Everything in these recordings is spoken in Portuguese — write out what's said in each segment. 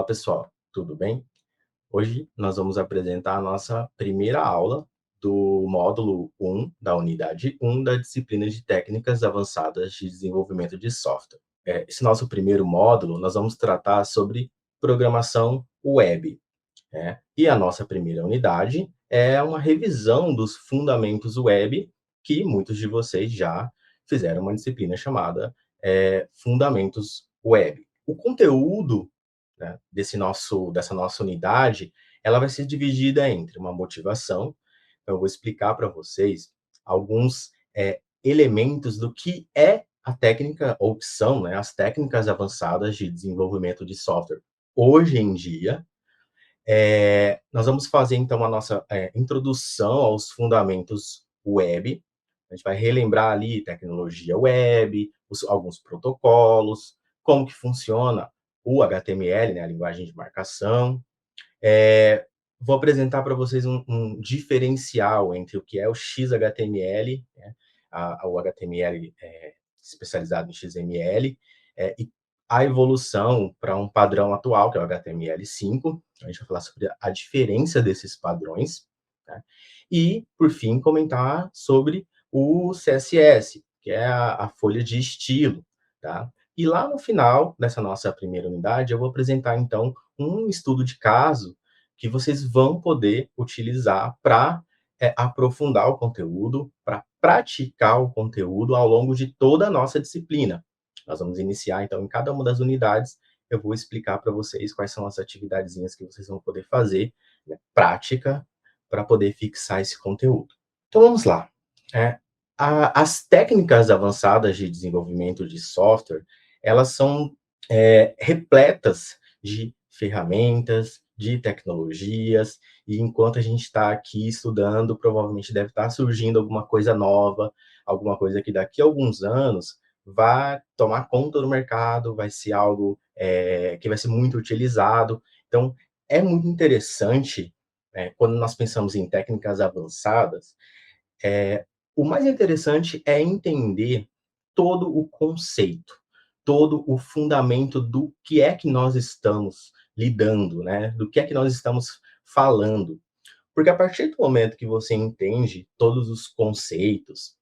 pessoal, tudo bem? Hoje nós vamos apresentar a nossa primeira aula do módulo 1 da unidade 1 da disciplina de Técnicas Avançadas de Desenvolvimento de Software. Esse nosso primeiro módulo, nós vamos tratar sobre programação web, né? E a nossa primeira unidade é uma revisão dos fundamentos web, que muitos de vocês já fizeram uma disciplina chamada Fundamentos Web. O conteúdo, né, dessa nossa unidade, ela vai ser dividida entre uma motivação. Então, eu vou explicar para vocês alguns elementos do que é a técnica, ou que são, né, as técnicas avançadas de desenvolvimento de software hoje em dia. Nós vamos fazer, então, a nossa introdução aos fundamentos web. A gente vai relembrar ali tecnologia web, alguns protocolos, como que funciona o HTML, né, a linguagem de marcação. Vou apresentar para vocês um diferencial entre o que é o XHTML, né, o HTML especializado em XML, e a evolução para um padrão atual, que é o HTML5. A gente vai falar sobre a diferença desses padrões, né? E, por fim, comentar sobre o CSS, que é a folha de estilo, tá? E lá no final dessa nossa primeira unidade, eu vou apresentar, então, um estudo de caso que vocês vão poder utilizar para aprofundar o conteúdo, para praticar o conteúdo ao longo de toda a nossa disciplina. Nós vamos iniciar, então, em cada uma das unidades, eu vou explicar para vocês quais são as atividadezinhas que vocês vão poder fazer, né, prática, para poder fixar esse conteúdo. Então, vamos lá. As técnicas avançadas de desenvolvimento de software, elas são repletas de ferramentas, de tecnologias, e enquanto a gente está aqui estudando, provavelmente deve estar surgindo alguma coisa nova, alguma coisa que daqui a alguns anos vai tomar conta do mercado, vai ser algo que vai ser muito utilizado. Então, é muito interessante, quando nós pensamos em técnicas avançadas, o mais interessante é entender todo o conceito, todo o fundamento do que é que nós estamos lidando, né? Do que é que nós estamos falando. Porque a partir do momento que você entende todos os conceitos,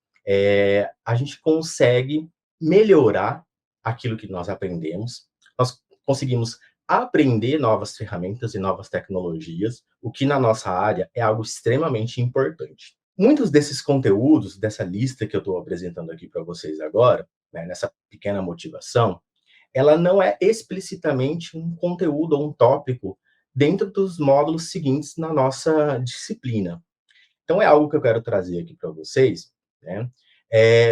a gente consegue melhorar aquilo que nós aprendemos, nós conseguimos aprender novas ferramentas e novas tecnologias, o que na nossa área é algo extremamente importante. Muitos desses conteúdos, dessa lista que eu estou apresentando aqui para vocês agora, né, nessa pequena motivação, ela não é explicitamente um conteúdo ou um tópico dentro dos módulos seguintes na nossa disciplina. Então, é algo que eu quero trazer aqui para vocês, né,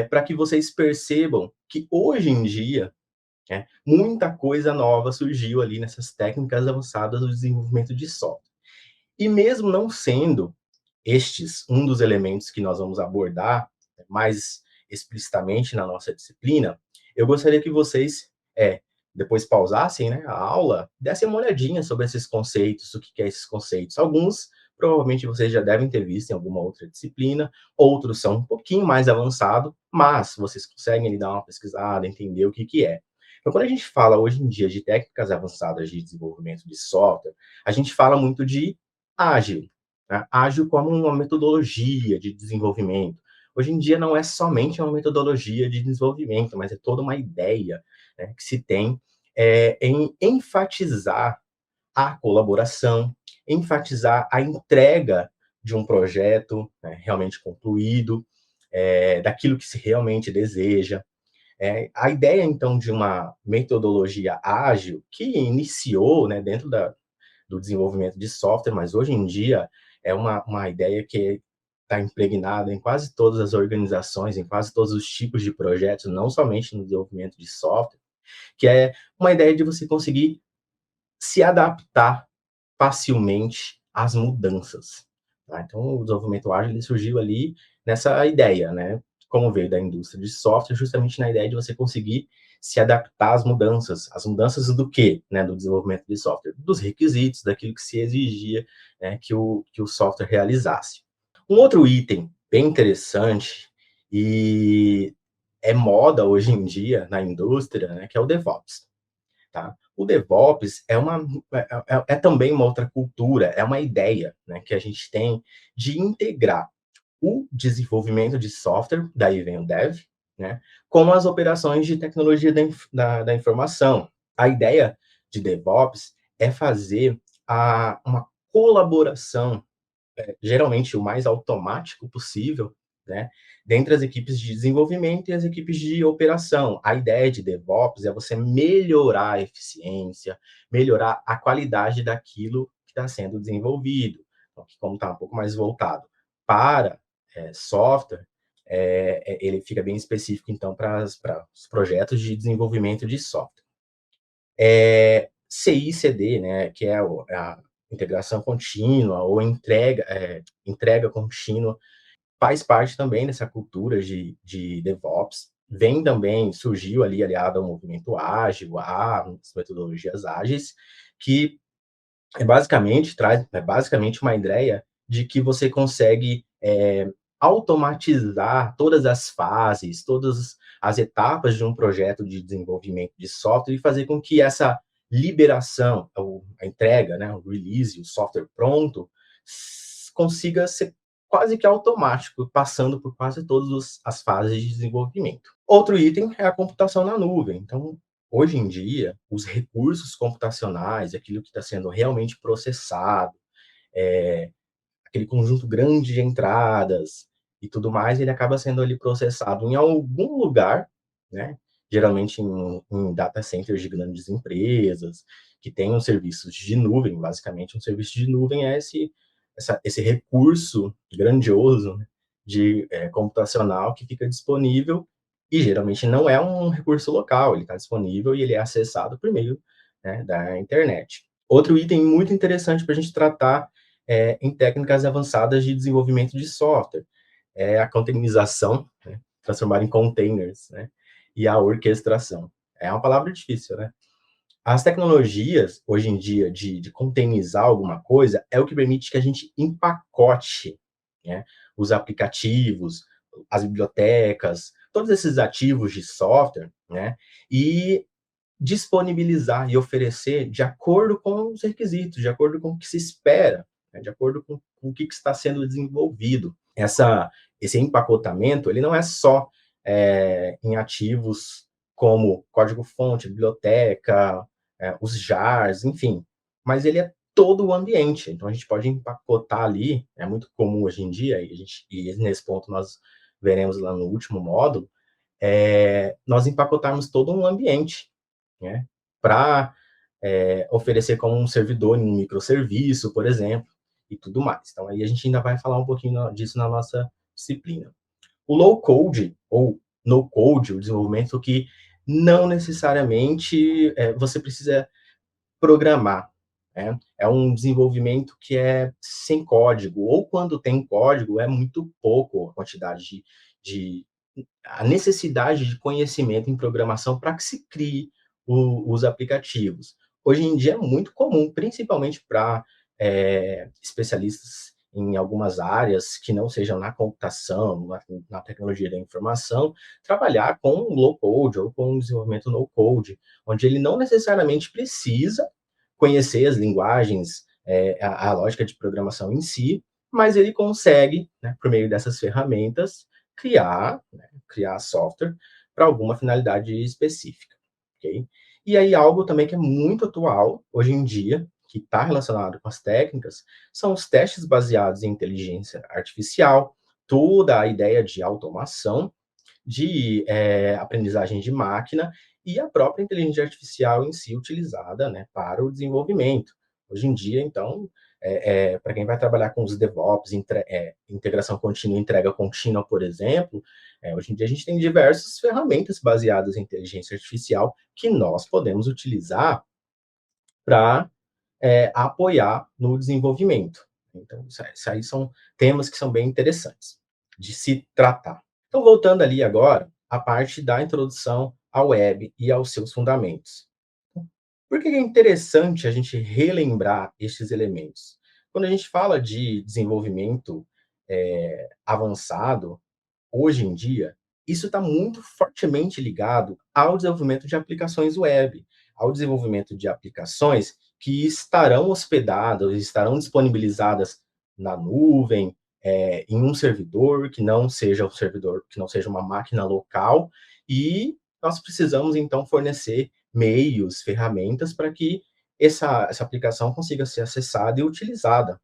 para que vocês percebam que hoje em dia, né, muita coisa nova surgiu ali nessas técnicas avançadas do desenvolvimento de software. E mesmo não sendo estes um dos elementos que nós vamos abordar mais explicitamente na nossa disciplina, eu gostaria que vocês depois pausassem, né, a aula, dessem uma olhadinha sobre esses conceitos, o que é esses conceitos. Alguns, provavelmente, vocês já devem ter visto em alguma outra disciplina, outros são um pouquinho mais avançados, mas vocês conseguem ali dar uma pesquisada, entender o que é. Então, quando a gente fala hoje em dia de técnicas avançadas de desenvolvimento de software, a gente fala muito de ágil, né? Ágil como uma metodologia de desenvolvimento. Hoje em dia não é somente uma metodologia de desenvolvimento, mas é toda uma ideia, né, que se tem em enfatizar a colaboração, enfatizar a entrega de um projeto, né, realmente concluído, daquilo que se realmente deseja. A ideia, então, de uma metodologia ágil que iniciou, né, dentro do desenvolvimento de software, mas hoje em dia é uma ideia que está impregnada em quase todas as organizações, em quase todos os tipos de projetos, não somente no desenvolvimento de software, que é uma ideia de você conseguir se adaptar facilmente às mudanças. Tá? Então, o desenvolvimento ágil ele surgiu ali nessa ideia, né? Como veio da indústria de software, justamente na ideia de você conseguir se adaptar às mudanças. As mudanças do quê? Né, do desenvolvimento de software? Dos requisitos, daquilo que se exigia, né, que o software realizasse. Um outro item bem interessante e é moda hoje em dia na indústria, né, que é o DevOps. Tá? O DevOps é também uma outra cultura, é uma ideia, né, que a gente tem de integrar o desenvolvimento de software, daí vem o dev, né, com as operações de tecnologia da informação. A ideia de DevOps é fazer uma colaboração, geralmente o mais automático possível, né, dentre as equipes de desenvolvimento e as equipes de operação. A ideia de DevOps é você melhorar a eficiência, melhorar a qualidade daquilo que está sendo desenvolvido. Então, como está um pouco mais voltado para software, ele fica bem específico, então, para os projetos de desenvolvimento de software. CI/CD, né, que é a integração contínua ou entrega contínua, faz parte também dessa cultura de DevOps. Surgiu ali aliado ao movimento ágil, às metodologias ágeis, que traz basicamente uma ideia de que você consegue automatizar todas as fases, todas as etapas de um projeto de desenvolvimento de software e fazer com que essa liberação, a entrega, né, o release, o software pronto, consiga ser quase que automático, passando por quase todas as fases de desenvolvimento. Outro item é a computação na nuvem. Então, hoje em dia, os recursos computacionais, aquilo que está sendo realmente processado, aquele conjunto grande de entradas e tudo mais, ele acaba sendo ali processado em algum lugar, né? Geralmente em data centers de grandes empresas, que tenham serviços de nuvem. Basicamente, um serviço de nuvem é esse recurso grandioso, né, computacional que fica disponível, e geralmente não é um recurso local, ele está disponível e ele é acessado por meio, né, da internet. Outro item muito interessante para a gente tratar em técnicas avançadas de desenvolvimento de software é a containerização, né, transformar em containers, né, e a orquestração. É uma palavra difícil, né? As tecnologias, hoje em dia, de containerizar alguma coisa, é o que permite que a gente empacote, né, os aplicativos, as bibliotecas, todos esses ativos de software, né, e disponibilizar e oferecer de acordo com os requisitos, de acordo com o que se espera, né, de acordo com o que está sendo desenvolvido. Esse empacotamento, ele não é só em ativos como código-fonte, biblioteca, os jars, enfim, mas ele é todo o ambiente. Então, a gente pode empacotar ali, é muito comum hoje em dia, e nesse ponto nós veremos lá no último módulo, nós empacotarmos todo um ambiente, né, para oferecer como um servidor em um microserviço, por exemplo, e tudo mais. Então, aí a gente ainda vai falar um pouquinho disso na nossa disciplina. O low code ou no code, o desenvolvimento que não necessariamente você precisa programar, né? É um desenvolvimento que é sem código, ou quando tem código, é muito pouco a quantidade de a necessidade de conhecimento em programação para que se crie os aplicativos. Hoje em dia é muito comum, principalmente para especialistas em algumas áreas que não sejam na computação, na tecnologia da informação, trabalhar com low code ou com desenvolvimento no code, onde ele não necessariamente precisa conhecer as linguagens, a lógica de programação em si, mas ele consegue, né, por meio dessas ferramentas, criar software para alguma finalidade específica, ok? E aí algo também que é muito atual hoje em dia, que está relacionado com as técnicas, são os testes baseados em inteligência artificial, toda a ideia de automação, de aprendizagem de máquina e a própria inteligência artificial em si utilizada, né, para o desenvolvimento. Hoje em dia, então, para quem vai trabalhar com os DevOps, integração contínua, entrega contínua, por exemplo, hoje em dia a gente tem diversas ferramentas baseadas em inteligência artificial que nós podemos utilizar para apoiar no desenvolvimento. Então, isso aí são temas que são bem interessantes de se tratar. Então, voltando ali agora, a parte da introdução à web e aos seus fundamentos. Por que é interessante a gente relembrar estes elementos? Quando a gente fala de desenvolvimento avançado, hoje em dia, isso está muito fortemente ligado ao desenvolvimento de aplicações web. ao desenvolvimento de aplicações que estarão hospedadas, estarão disponibilizadas na nuvem, em um servidor que não seja um servidor, que não seja uma máquina local, e nós precisamos então fornecer meios, ferramentas para que essa aplicação consiga ser acessada e utilizada.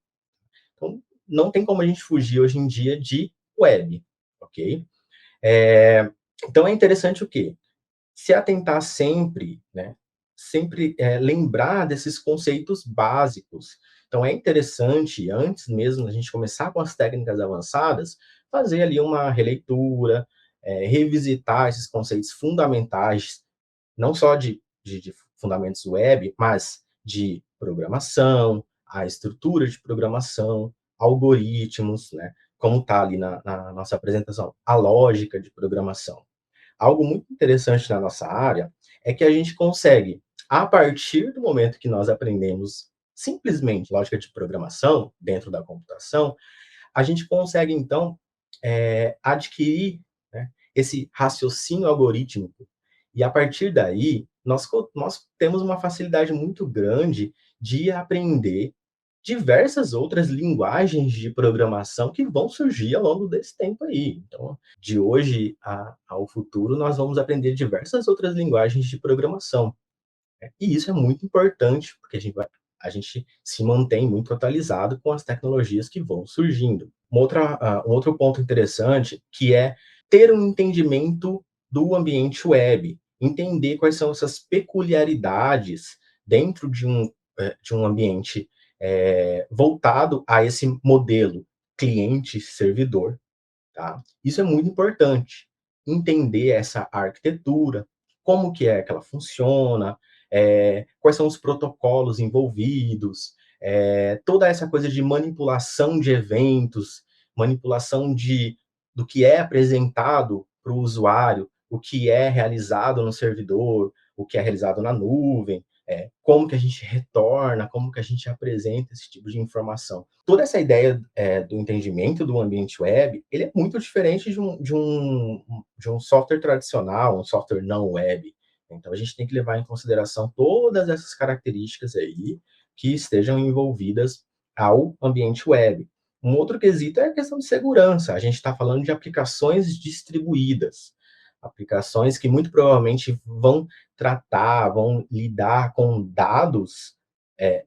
Então, não tem como a gente fugir hoje em dia de web, ok? É, então é interessante o quê? Se atentar sempre, né? Sempre lembrar desses conceitos básicos. Então é interessante, antes mesmo da gente começar com as técnicas avançadas, fazer ali uma releitura, revisitar esses conceitos fundamentais, não só de fundamentos web, mas de programação, a estrutura de programação, algoritmos, né? Como está ali na nossa apresentação, a lógica de programação. Algo muito interessante na nossa área é que a gente consegue, a partir do momento que nós aprendemos simplesmente lógica de programação dentro da computação, a gente consegue, então, adquirir, né, esse raciocínio algorítmico. E a partir daí, nós temos uma facilidade muito grande de aprender diversas outras linguagens de programação que vão surgir ao longo desse tempo aí. Então, de hoje ao futuro, nós vamos aprender diversas outras linguagens de programação. Né? E isso é muito importante, porque a gente se mantém muito atualizado com as tecnologias que vão surgindo. Um outro ponto interessante que é ter um entendimento do ambiente web, entender quais são essas peculiaridades dentro de um ambiente voltado a esse modelo cliente-servidor. Tá? Isso é muito importante. Entender essa arquitetura, como que é que ela funciona, quais são os protocolos envolvidos, toda essa coisa de manipulação de eventos, manipulação do que é apresentado para o usuário, o que é realizado no servidor, o que é realizado na nuvem, como que a gente retorna, como que a gente apresenta esse tipo de informação. Toda essa ideia do entendimento do ambiente web, ele é muito diferente de um software tradicional, um software não web. Então, a gente tem que levar em consideração todas essas características aí que estejam envolvidas ao ambiente web. Um outro quesito é a questão de segurança. A gente está falando de aplicações distribuídas, aplicações que muito provavelmente vão lidar com dados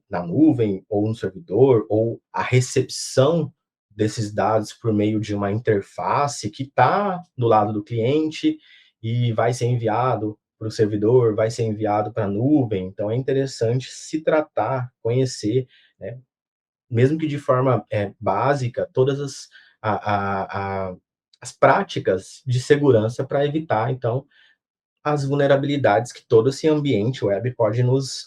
na nuvem ou no servidor, ou a recepção desses dados por meio de uma interface que está do lado do cliente e vai ser enviado para o servidor, vai ser enviado para a nuvem. Então, é interessante se tratar, conhecer, né, mesmo que de forma básica, todas as práticas de segurança para evitar, então, as vulnerabilidades que todo esse ambiente web pode nos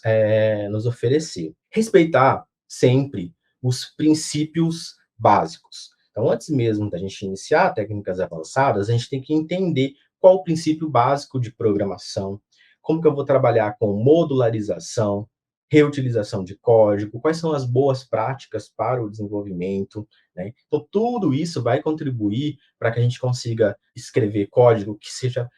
oferecer. Respeitar sempre os princípios básicos. Então, antes mesmo da gente iniciar técnicas avançadas, a gente tem que entender qual o princípio básico de programação, como que eu vou trabalhar com modularização, reutilização de código, quais são as boas práticas para o desenvolvimento, né? Então, tudo isso vai contribuir para que a gente consiga escrever código que seja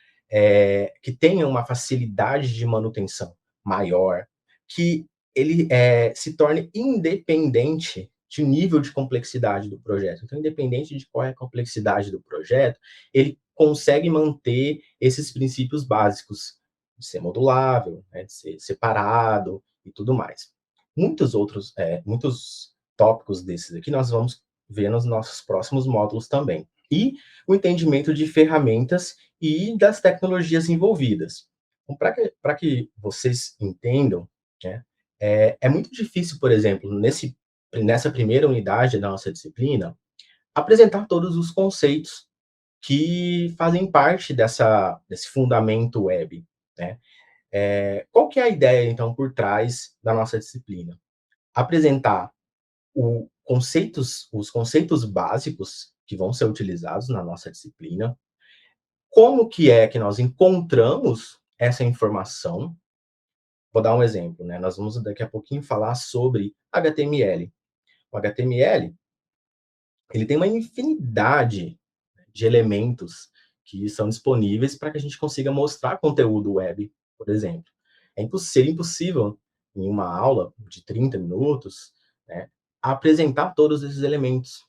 que tenha uma facilidade de manutenção maior, que ele se torne independente de nível de complexidade do projeto. Então, independente de qual é a complexidade do projeto, ele consegue manter esses princípios básicos de ser modulável, né, de ser separado e tudo mais. Muitos tópicos desses aqui nós vamos ver nos nossos próximos módulos também. E o entendimento de ferramentas e das tecnologias envolvidas. Então, para que vocês entendam, né, é muito difícil, por exemplo, nessa primeira unidade da nossa disciplina, apresentar todos os conceitos que fazem parte desse fundamento web. Né? Qual que é a ideia, então, por trás da nossa disciplina? Apresentar os conceitos básicos que vão ser utilizados na nossa disciplina, como que é que nós encontramos essa informação. Vou dar um exemplo, né? Nós vamos daqui a pouquinho falar sobre HTML. O HTML, ele tem uma infinidade de elementos que são disponíveis para que a gente consiga mostrar conteúdo web, por exemplo. Seria impossível, em uma aula de 30 minutos, né, apresentar todos esses elementos,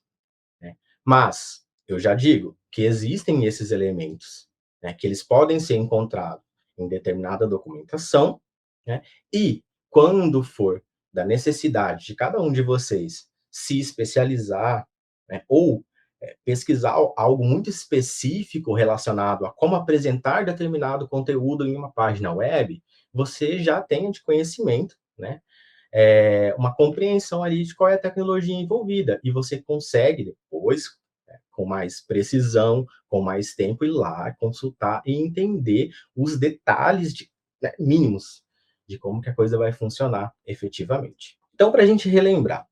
né? Mas eu já digo que existem esses elementos, né, que eles podem ser encontrados em determinada documentação, né, e quando for da necessidade de cada um de vocês se especializar, né, ou pesquisar algo muito específico relacionado a como apresentar determinado conteúdo em uma página web, você já tenha de conhecimento, né, uma compreensão ali de qual é a tecnologia envolvida, e você consegue depois, com mais precisão, com mais tempo, ir lá consultar e entender os detalhes né, mínimos de como que a coisa vai funcionar efetivamente. Então, para a gente relembrar,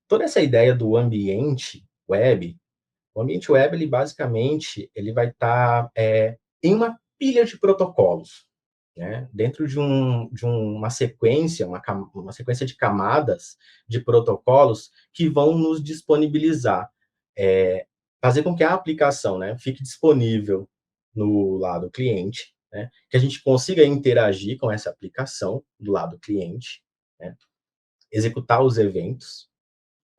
toda essa ideia do ambiente web, o ambiente web, ele basicamente, ele vai estar em uma pilha de protocolos, né? Dentro uma sequência, uma sequência de camadas de protocolos que vão nos disponibilizar, fazer com que a aplicação, né, fique disponível no lado cliente, né, que a gente consiga interagir com essa aplicação do lado cliente, né, executar os eventos,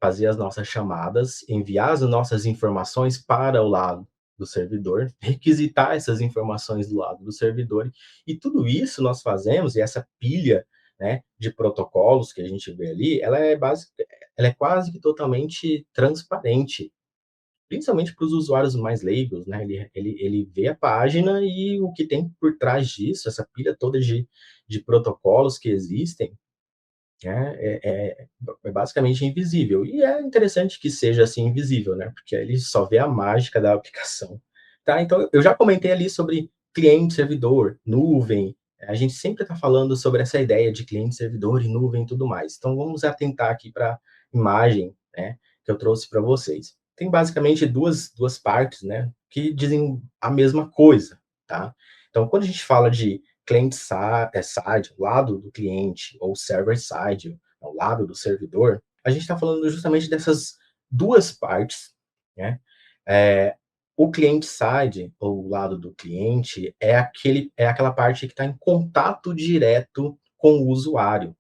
fazer as nossas chamadas, enviar as nossas informações para o lado do servidor, requisitar essas informações do lado do servidor, e tudo isso nós fazemos, e essa pilha, né, de protocolos que a gente vê ali, ela é quase que totalmente transparente, principalmente para os usuários mais leigos, né? Ele vê a página e o que tem por trás disso, essa pilha toda de protocolos que existem, né, é basicamente invisível. E é interessante que seja assim invisível, né? Porque ele só vê a mágica da aplicação. Tá? Então, eu já comentei ali sobre cliente, servidor, nuvem. A gente sempre está falando sobre essa ideia de cliente, servidor e nuvem e tudo mais. Então, vamos atentar aqui para a imagem, né, que eu trouxe para vocês. Tem basicamente duas partes, né, que dizem a mesma coisa, tá? Então, quando a gente fala de client side, o lado do cliente, ou server side, ao lado do servidor, a gente está falando justamente dessas duas partes, né? É, o client side, ou o lado do cliente, é aquela parte que está em contato direto com o usuário.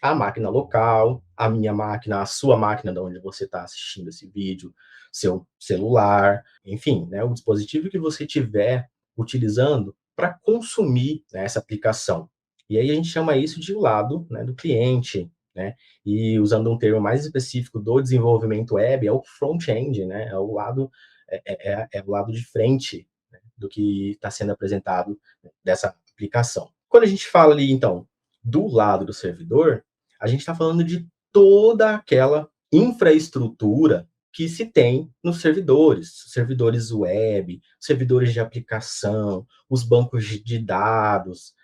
A máquina local, a minha máquina, a sua máquina de onde você está assistindo esse vídeo, seu celular, enfim, né, o dispositivo que você tiver utilizando para consumir, né, essa aplicação. E aí a gente chama isso de lado, né, do cliente, né? E usando um termo mais específico do desenvolvimento web, é o front-end, né? É o lado é o lado de frente, né, do que está sendo apresentado dessa aplicação. Quando a gente fala ali, então, do lado do servidor, a gente está falando de toda aquela infraestrutura que se tem nos servidores web, servidores de aplicação, os bancos de dados,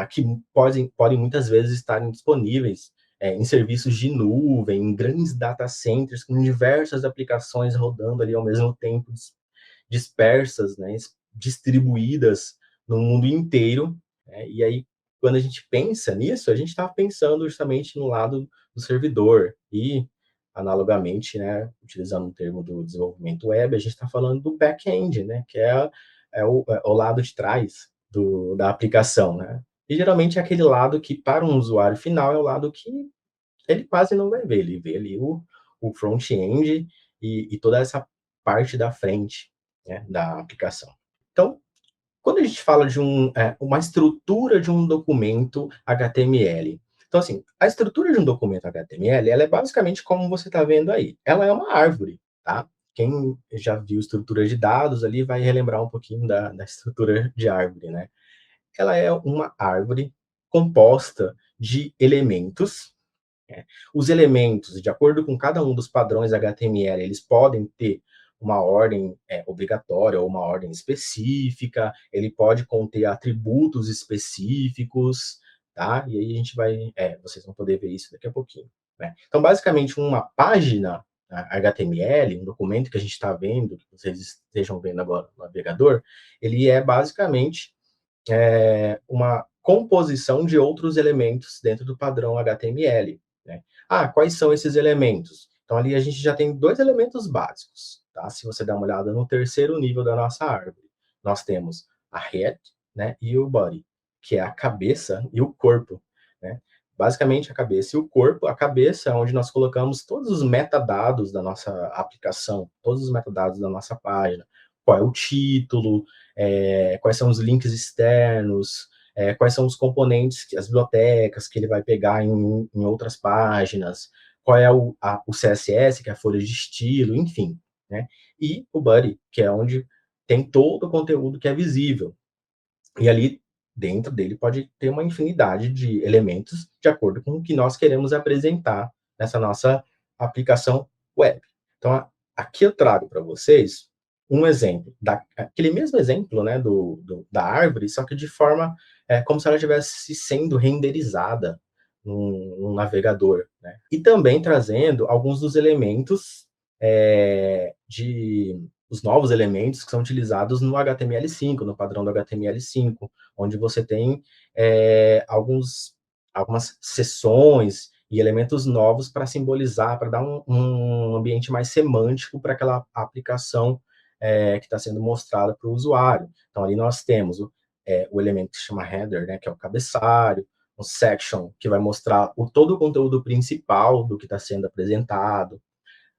que podem muitas vezes estarem disponíveis em serviços de nuvem, em grandes data centers, com diversas aplicações rodando ali ao mesmo tempo, dispersas, né, distribuídas no mundo inteiro, né? E aí, quando a gente pensa nisso, a gente está pensando justamente no lado do servidor e, analogamente, né, utilizando o termo do desenvolvimento web, a gente está falando do back-end, né, que é o lado de trás da aplicação, né? E geralmente é aquele lado que, para um usuário final, é o lado que ele quase não vai ver, ele vê ali o front-end e toda essa parte da frente, né, da aplicação. Então, quando a gente fala de uma estrutura de um documento HTML, então, assim, a estrutura de um documento HTML, ela é basicamente como você está vendo aí. Ela é uma árvore, tá? Quem já viu estrutura de dados ali vai relembrar um pouquinho da estrutura de árvore, né? Ela é uma árvore composta de elementos, né? Os elementos, de acordo com cada um dos padrões HTML, eles podem ter uma ordem obrigatória ou uma ordem específica, ele pode conter atributos específicos, tá? E aí a gente vocês vão poder ver isso daqui a pouquinho, né? Então, basicamente, uma página HTML, um documento que a gente está vendo, que vocês estejam vendo agora no navegador, ele é basicamente uma composição de outros elementos dentro do padrão HTML, né? Quais são esses elementos? Então, ali a gente já tem dois elementos básicos, tá? Se você dá uma olhada no terceiro nível da nossa árvore, nós temos a head, né, e o body, que é a cabeça e o corpo, né? Basicamente, a cabeça e o corpo. A cabeça é onde nós colocamos todos os metadados da nossa aplicação, todos os metadados da nossa página. Qual é o título, quais são os links externos, quais são os componentes, as bibliotecas que ele vai pegar em outras páginas, qual é o CSS, que é a folha de estilo, enfim, né? E o body, que é onde tem todo o conteúdo que é visível. E ali dentro dele pode ter uma infinidade de elementos de acordo com o que nós queremos apresentar nessa nossa aplicação web. Então, aqui eu trago para vocês um exemplo, aquele mesmo exemplo, né, da árvore, só que de forma como se ela estivesse sendo renderizada num navegador, né? E também trazendo alguns dos elementos os novos elementos que são utilizados no HTML5, no padrão do HTML5, onde você tem algumas seções e elementos novos para simbolizar, para dar um ambiente mais semântico para aquela aplicação que está sendo mostrada para o usuário. Então, ali nós temos o elemento que se chama header, né, que é o cabeçalho, um section, que vai mostrar todo o conteúdo principal do que está sendo apresentado.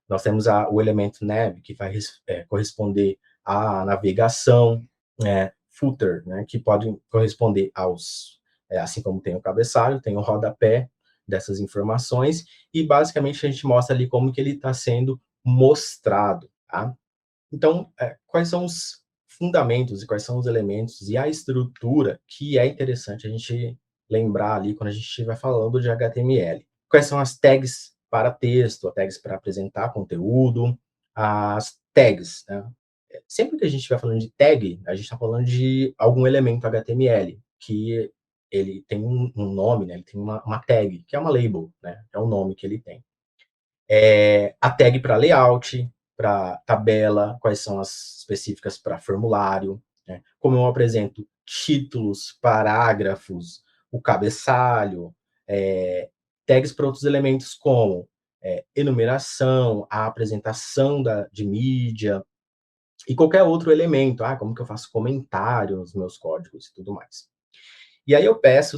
Nós temos o elemento nav, que vai corresponder à navegação, footer, né, que pode corresponder assim como tem o cabeçalho, tem o rodapé dessas informações, e basicamente a gente mostra ali como que ele está sendo mostrado, tá? Então, quais são os fundamentos e quais são os elementos e a estrutura que é interessante a gente lembrar ali quando a gente estiver falando de HTML? Quais são as tags para texto, as tags para apresentar conteúdo, as tags, né? Sempre que a gente estiver falando de tag, a gente está falando de algum elemento HTML, que ele tem um nome, né? Ele tem uma tag, que é uma label, né? É o nome que ele tem. A tag para layout, para tabela, quais são as específicas para formulário, né? Como eu apresento títulos, parágrafos, o cabeçalho, tags para outros elementos como enumeração, a apresentação de mídia e qualquer outro elemento, como que eu faço comentário nos meus códigos e tudo mais. E aí eu peço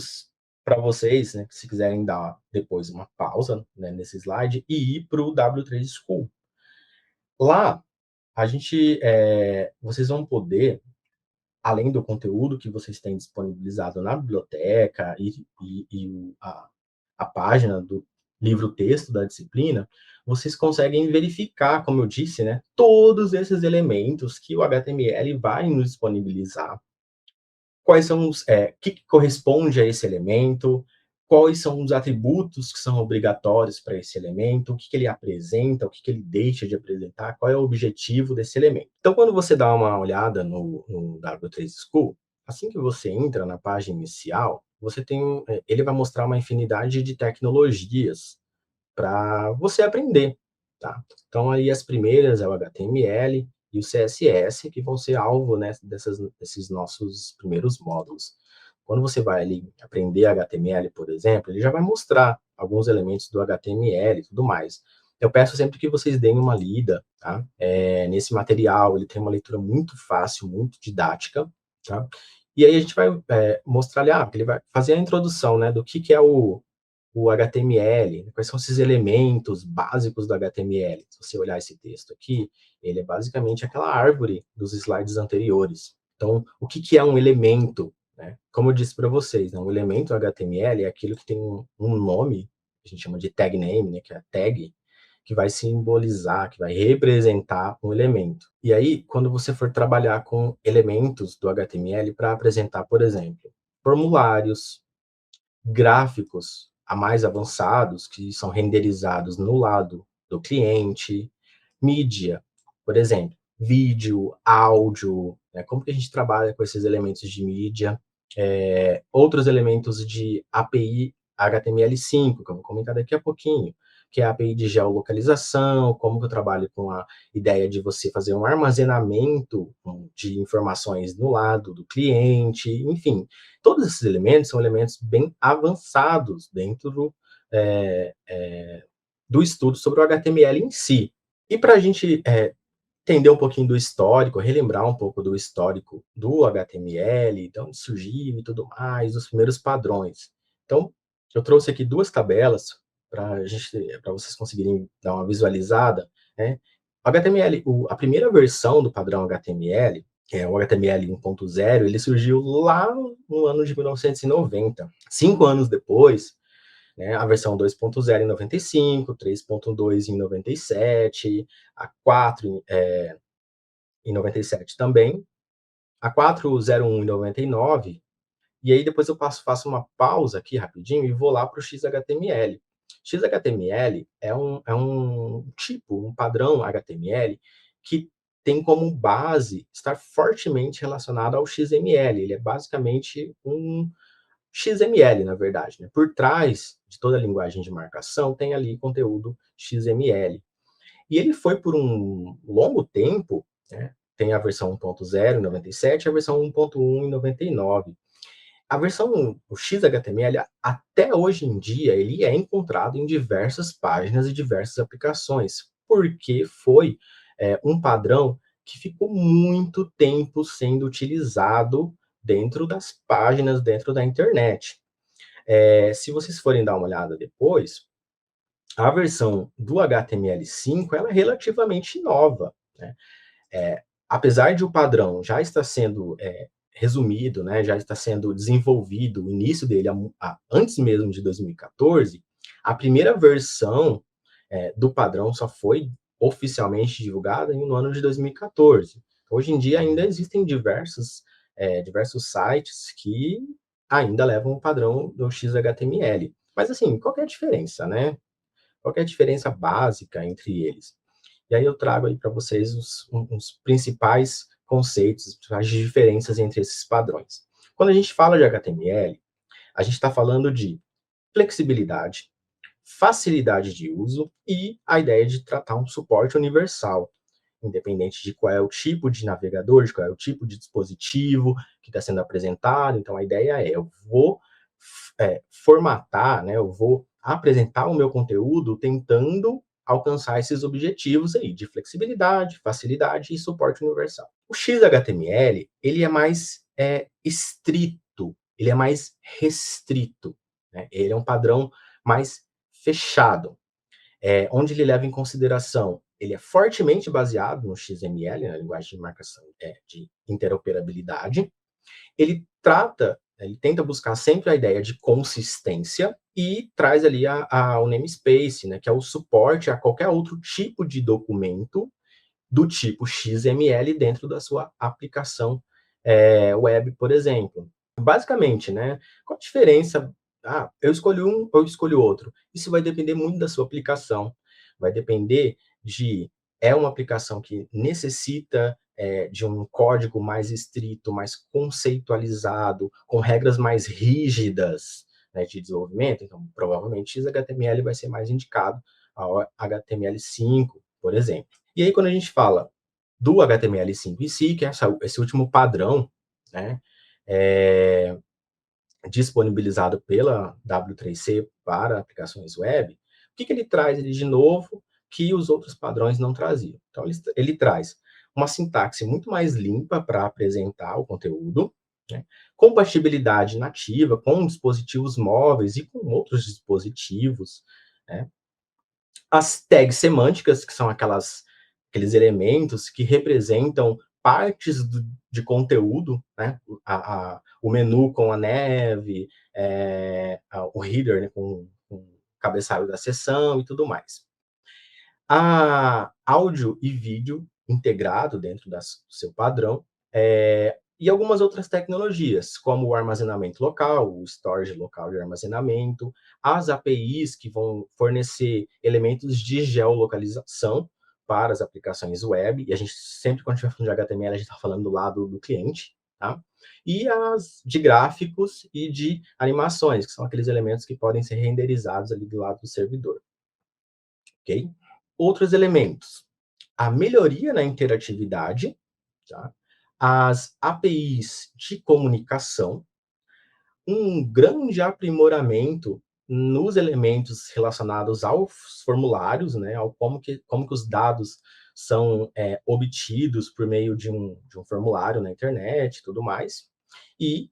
para vocês, né, se quiserem dar depois uma pausa, né, nesse slide e ir para o W3 School. Lá, vocês vão poder, além do conteúdo que vocês têm disponibilizado na biblioteca e a página do livro-texto da disciplina, vocês conseguem verificar, como eu disse, né, todos esses elementos que o HTML vai nos disponibilizar. Quais são o que corresponde a esse elemento, quais são os atributos que são obrigatórios para esse elemento, o que ele apresenta, o que ele deixa de apresentar, qual é o objetivo desse elemento. Então, quando você dá uma olhada no W3 School, assim que você entra na página inicial, ele vai mostrar uma infinidade de tecnologias para você aprender, tá? Então, aí as primeiras é o HTML e o CSS, que vão ser alvo, né, desses nossos primeiros módulos. Quando você vai ali aprender HTML, por exemplo, ele já vai mostrar alguns elementos do HTML e tudo mais. Eu peço sempre que vocês deem uma lida, tá? Nesse material, ele tem uma leitura muito fácil, muito didática, tá? E aí a gente vai mostrar ali, ele vai fazer a introdução, né, do que é o HTML, quais são esses elementos básicos do HTML. Se você olhar esse texto aqui, ele é basicamente aquela árvore dos slides anteriores. Então, o que é um elemento? Né? Como eu disse para vocês, né, um elemento HTML é aquilo que tem um nome, a gente chama de tag name, né, que é a tag, que vai simbolizar, que vai representar um elemento. E aí, quando você for trabalhar com elementos do HTML para apresentar, por exemplo, formulários, gráficos mais avançados, que são renderizados no lado do cliente, mídia, por exemplo, vídeo, áudio, né? Como que a gente trabalha com esses elementos de mídia, outros elementos de API HTML5, que eu vou comentar daqui a pouquinho, que é a API de geolocalização, como que eu trabalho com a ideia de você fazer um armazenamento de informações no lado do cliente, enfim. Todos esses elementos são elementos bem avançados dentro do estudo sobre o HTML em si. E para a gente entender um pouquinho do histórico, relembrar um pouco do histórico do HTML, de onde surgiu e tudo mais, os primeiros padrões. Então, eu trouxe aqui duas tabelas para vocês conseguirem dar uma visualizada, né? O HTML, a primeira versão do padrão HTML, que é o HTML 1.0, ele surgiu lá no ano de 1990. 5 anos depois, né, a versão 2.0 em 95, 3.2 em 97, a 4 em 97 também, a 4.01 em 99, e aí depois eu faço uma pausa aqui rapidinho e vou lá para o XHTML. XHTML é um tipo, um padrão HTML que tem como base estar fortemente relacionado ao XML. Ele é basicamente um XML, na verdade, né? Por trás de toda a linguagem de marcação tem ali conteúdo XML. E ele foi por um longo tempo, né? Tem a versão 1.0 em 97 e a versão 1.1 em 99. A versão, o XHTML, até hoje em dia, ele é encontrado em diversas páginas e diversas aplicações, porque foi um padrão que ficou muito tempo sendo utilizado dentro das páginas, dentro da internet. Se vocês forem dar uma olhada depois, a versão do HTML5 ela é relativamente nova, né? Apesar de o padrão já estar sendo resumido, né, já está sendo desenvolvido, o início dele antes mesmo de 2014, a primeira versão do padrão só foi oficialmente divulgada no ano de 2014. Hoje em dia ainda existem diversos sites que ainda levam o padrão do XHTML. Mas assim, qual que é a diferença, né? Qual que é a diferença básica entre eles? E aí eu trago aí para vocês os principais conceitos, as principais diferenças entre esses padrões. Quando a gente fala de HTML, a gente está falando de flexibilidade, facilidade de uso e a ideia de tratar um suporte universal, independente de qual é o tipo de navegador, de qual é o tipo de dispositivo que está sendo apresentado. Então, a ideia é, eu vou formatar, né, eu vou apresentar o meu conteúdo tentando alcançar esses objetivos aí de flexibilidade, facilidade e suporte universal. O XHTML, ele é mais estrito, ele é mais restrito, né? Ele é um padrão mais fechado, onde ele leva em consideração, ele é fortemente baseado no XML, na linguagem de marcação de interoperabilidade. Ele tenta buscar sempre a ideia de consistência e traz ali o namespace, né, que é o suporte a qualquer outro tipo de documento do tipo XML dentro da sua aplicação web, por exemplo. Basicamente, né, qual a diferença? Eu escolho um ou eu escolho outro. Isso vai depender muito da sua aplicação. Vai depender de, uma aplicação que necessita de um código mais estrito, mais conceitualizado, com regras mais rígidas, né, de desenvolvimento. Então, provavelmente, XHTML vai ser mais indicado ao HTML5, por exemplo. E aí, quando a gente fala do HTML5 em si, que é esse último padrão, né, disponibilizado pela W3C para aplicações web, o que ele traz ele de novo que os outros padrões não traziam? Então, ele traz uma sintaxe muito mais limpa para apresentar o conteúdo, né? Compatibilidade nativa com dispositivos móveis e com outros dispositivos, né? As tags semânticas, que são aqueles elementos que representam partes de conteúdo, né? O menu com a neve, o header, né? com o cabeçalho da seção e tudo mais. A áudio e vídeo integrado dentro do seu padrão, e algumas outras tecnologias, como o armazenamento local, o storage local de armazenamento, as APIs que vão fornecer elementos de geolocalização para as aplicações web, e a gente sempre, quando a gente vai falando de HTML, a gente está falando do lado do cliente, tá? E as de gráficos e de animações, que são aqueles elementos que podem ser renderizados ali do lado do servidor, ok? Outros elementos, a melhoria na interatividade, tá? As APIs de comunicação, um grande aprimoramento nos elementos relacionados aos formulários, né, ao como que os dados são obtidos por meio de um formulário na internet e tudo mais, e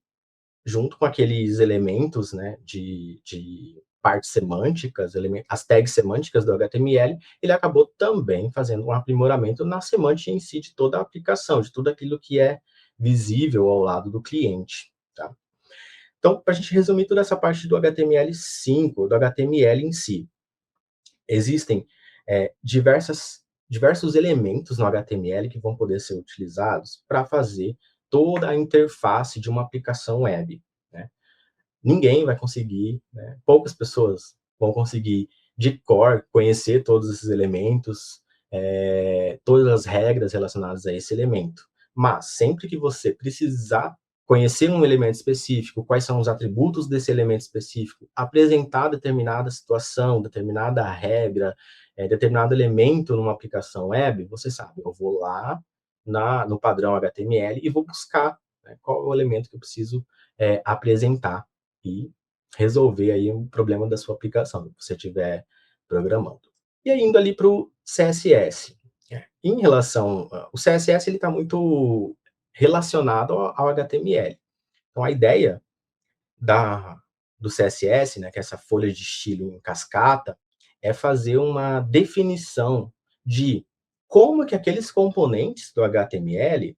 junto com aqueles elementos, né, de partes semânticas, as tags semânticas do HTML, ele acabou também fazendo um aprimoramento na semântica em si de toda a aplicação, de tudo aquilo que é visível ao lado do cliente, tá? Então, para a gente resumir toda essa parte do HTML5, do HTML em si, existem diversos elementos no HTML que vão poder ser utilizados para fazer toda a interface de uma aplicação web, né? Ninguém vai conseguir, né? Poucas pessoas vão conseguir de cor conhecer todos esses elementos, todas as regras relacionadas a esse elemento. Mas sempre que você precisar conhecer um elemento específico, quais são os atributos desse elemento específico, apresentar determinada situação, determinada regra, determinado elemento numa aplicação web, você sabe, eu vou lá no padrão HTML e vou buscar, né, qual é o elemento que eu preciso apresentar e resolver aí um problema da sua aplicação, que você estiver programando. E aí, indo ali para o CSS. Em relação... O CSS está muito relacionado ao HTML. Então, a ideia do CSS, né, que é essa folha de estilo em cascata, é fazer uma definição de como que aqueles componentes do HTML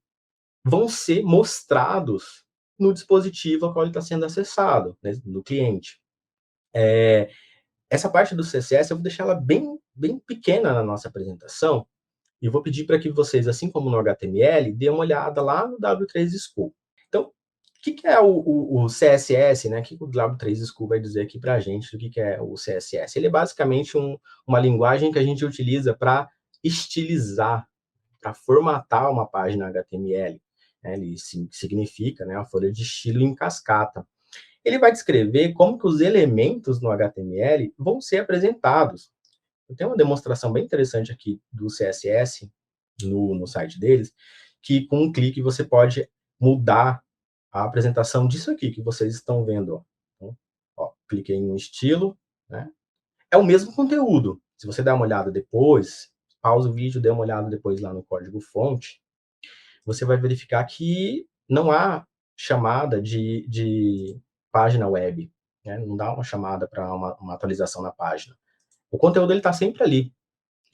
vão ser mostrados no dispositivo ao qual ele está sendo acessado, né, no cliente. Essa parte do CSS eu vou deixar ela bem, bem pequena na nossa apresentação, e vou pedir para que vocês, assim como no HTML, dêem uma olhada lá no W3 School. Então, o que é o CSS, né? O que o W3 School vai dizer aqui para a gente do que é o CSS? Ele é basicamente uma linguagem que a gente utiliza para estilizar, para formatar uma página HTML. Né? Ele significa, né, a folha de estilo em cascata. Ele vai descrever como que os elementos no HTML vão ser apresentados. Eu tenho uma demonstração bem interessante aqui do CSS no site deles, que com um clique você pode mudar a apresentação disso aqui que vocês estão vendo. Ó. Então, ó, cliquei em um estilo, né? É o mesmo conteúdo. Se você der uma olhada depois, pausa o vídeo, dê uma olhada depois lá no código-fonte, você vai verificar que não há chamada de página web, né? Não dá uma chamada para uma atualização na página. O conteúdo está sempre ali.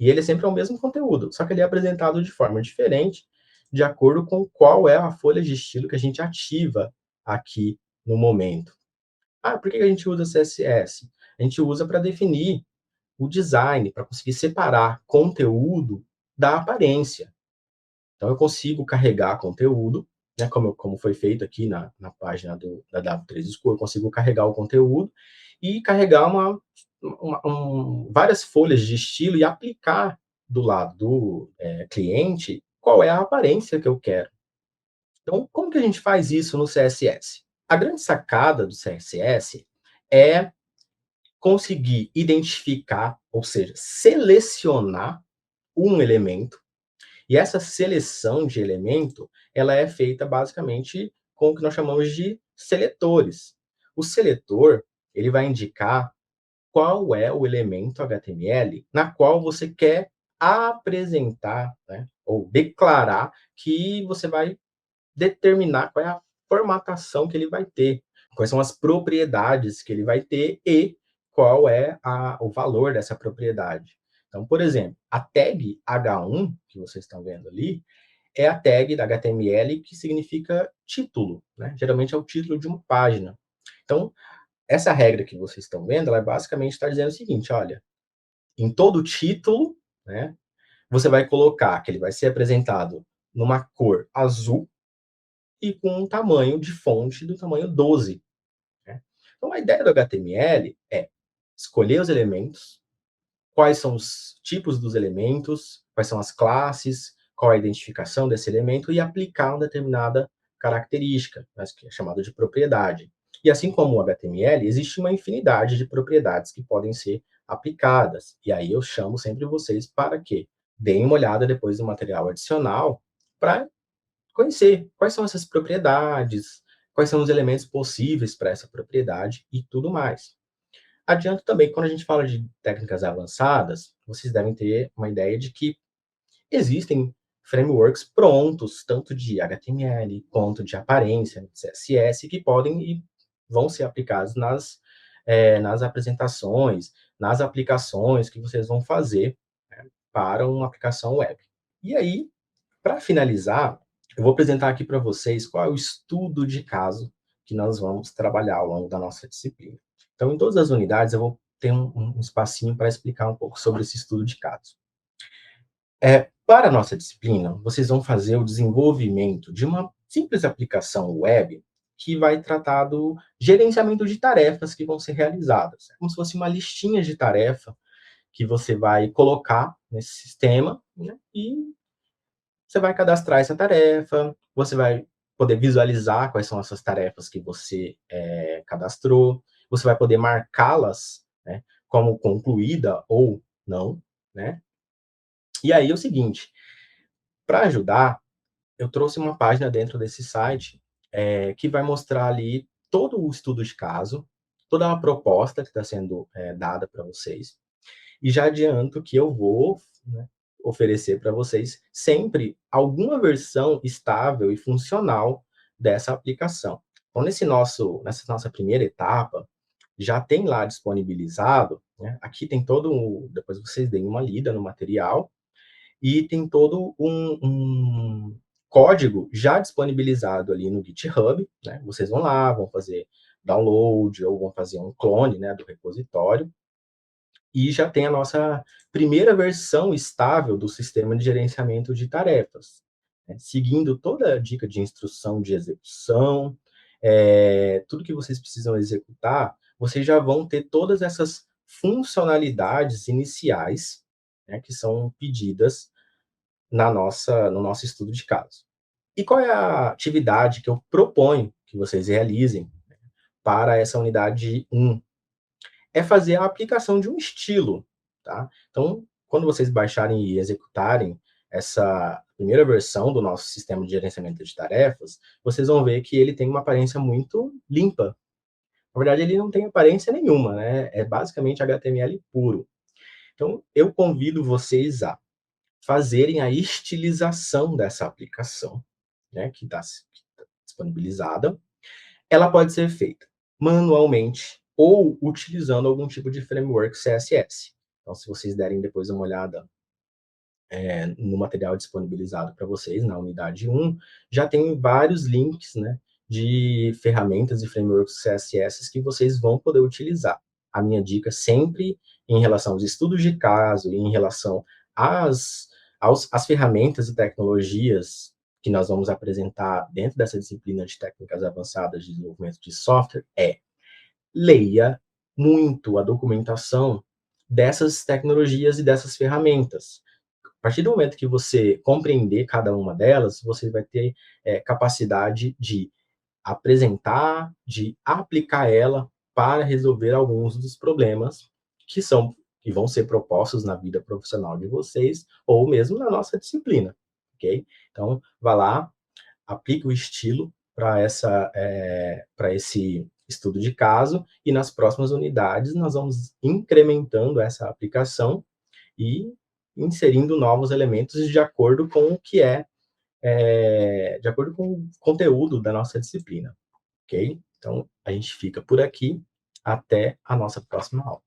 E ele sempre é o mesmo conteúdo, só que ele é apresentado de forma diferente, de acordo com qual é a folha de estilo que a gente ativa aqui no momento. Ah, por que a gente usa CSS? A gente usa para definir o design, para conseguir separar conteúdo da aparência. Então, eu consigo carregar conteúdo, né, como foi feito aqui na página da W3 School, eu consigo carregar o conteúdo e carregar várias folhas de estilo e aplicar do lado do cliente qual é a aparência que eu quero. Então, como que a gente faz isso no CSS? A grande sacada do CSS é conseguir identificar, ou seja, selecionar um elemento, e essa seleção de elemento, ela é feita basicamente com o que nós chamamos de seletores. O seletor, ele vai indicar qual é o elemento HTML na qual você quer apresentar, né, ou declarar que você vai determinar qual é a formatação que ele vai ter, quais são as propriedades que ele vai ter e qual é o valor dessa propriedade. Então, por exemplo, a tag H1, que vocês estão vendo ali, é a tag da HTML que significa título, né? Geralmente é o título de uma página. Então, essa regra que vocês estão vendo, ela basicamente está dizendo o seguinte, olha, em todo título, né, você vai colocar que ele vai ser apresentado numa cor azul e com um tamanho de fonte do tamanho 12. Né? Então, a ideia do HTML é escolher os elementos, quais são os tipos dos elementos, quais são as classes, qual é a identificação desse elemento e aplicar uma determinada característica, que é chamada de propriedade. E assim como o HTML, existe uma infinidade de propriedades que podem ser aplicadas. E aí eu chamo sempre vocês para que deem uma olhada depois do material adicional para conhecer quais são essas propriedades, quais são os elementos possíveis para essa propriedade e tudo mais. Adianto também, quando a gente fala de técnicas avançadas, vocês devem ter uma ideia de que Existem frameworks prontos, tanto de HTML quanto de aparência, CSS, que podem e vão ser aplicados nas apresentações, nas aplicações que vocês vão fazer, né, para uma aplicação web. E aí, para finalizar, eu vou apresentar aqui para vocês qual é o estudo de caso que nós vamos trabalhar ao longo da nossa disciplina. Então, em todas as unidades, eu vou ter um espacinho para explicar um pouco sobre esse estudo de caso. Para a nossa disciplina, vocês vão fazer o desenvolvimento de uma simples aplicação web que vai tratar do gerenciamento de tarefas que vão ser realizadas. É como se fosse uma listinha de tarefa que você vai colocar nesse sistema, né, e você vai cadastrar essa tarefa, você vai poder visualizar quais são essas tarefas que você cadastrou, você vai poder marcá-las, né, como concluída ou não, né? E aí é o seguinte, para ajudar, eu trouxe uma página dentro desse site que vai mostrar ali todo o estudo de caso, toda a proposta que está sendo dada para vocês. E já adianto que eu vou, né, oferecer para vocês sempre alguma versão estável e funcional dessa aplicação. Então, nessa nossa primeira etapa, já tem lá disponibilizado, né, aqui tem todo depois vocês deem uma lida no material, e tem todo um código já disponibilizado ali no GitHub, né? Vocês vão lá, vão fazer download ou vão fazer um clone, né, do repositório, e já tem a nossa primeira versão estável do sistema de gerenciamento de tarefas, né? Seguindo toda a dica de instrução de execução, tudo que vocês precisam executar, vocês já vão ter todas essas funcionalidades iniciais, né, que são pedidas no nosso estudo de caso. E qual é a atividade que eu proponho que vocês realizem para essa unidade 1? É fazer a aplicação de um estilo, tá? Então, quando vocês baixarem e executarem essa primeira versão do nosso sistema de gerenciamento de tarefas, vocês vão ver que ele tem uma aparência muito limpa. Na verdade, ele não tem aparência nenhuma, né? É basicamente HTML puro. Então, eu convido vocês a fazerem a estilização dessa aplicação, né, que está disponibilizada. Ela pode ser feita manualmente ou utilizando algum tipo de framework CSS. Então, se vocês derem depois uma olhada no material disponibilizado para vocês, na unidade 1, já tem vários links, né, de ferramentas e frameworks CSS que vocês vão poder utilizar. A minha dica sempre em relação aos estudos de caso e em relação às ferramentas e tecnologias que nós vamos apresentar dentro dessa disciplina de técnicas avançadas de desenvolvimento de software leia muito a documentação dessas tecnologias e dessas ferramentas. A partir do momento que você compreender cada uma delas, você vai ter capacidade de apresentar, de aplicar ela para resolver alguns dos problemas que vão ser propostos na vida profissional de vocês ou mesmo na nossa disciplina, ok? Então, vá lá, aplique o estilo para esse estudo de caso e nas próximas unidades nós vamos incrementando essa aplicação e inserindo novos elementos de acordo com o que de acordo com o conteúdo da nossa disciplina, ok? Então, a gente fica por aqui. Até a nossa próxima aula.